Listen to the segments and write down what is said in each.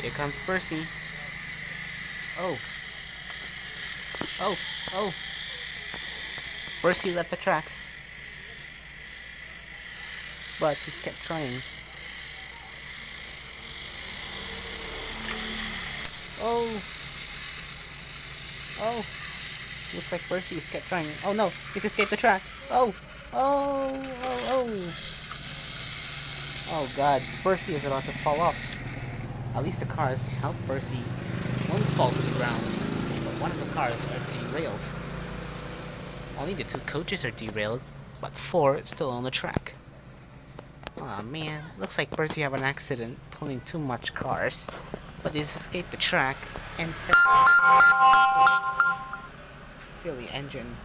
Here comes Percy. Oh. Oh. Oh. Percy left the tracks. But he's kept trying. Oh. Oh. Looks like Percy's kept trying. Oh no, he's escaped the track. Oh. Oh. Oh. Oh. Oh god, Percy is about to fall off. At least the cars help Percy. Won't fall to the ground, but one of the cars are derailed. Only the 2 coaches are derailed, but 4 still on the track. Aw man, looks like Percy have an accident pulling too much cars, but he's escaped the track and silly engine.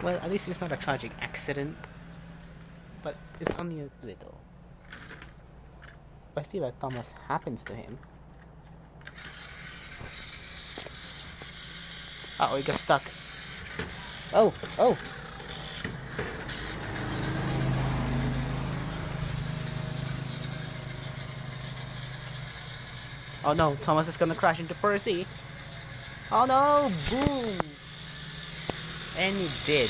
Well, at least it's not a tragic accident, but it's only a little. But see what Thomas happens to him. Uh-oh, he got stuck. Oh, oh! Oh no, Thomas is gonna crash into Percy. Oh no, boom! And he did.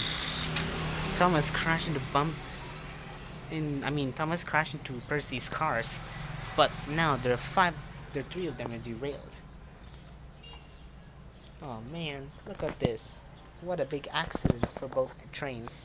Thomas crashed into Thomas crashed into Percy's cars. But now there are 3 of them are derailed. Oh man, look at this. What a big accident for both trains.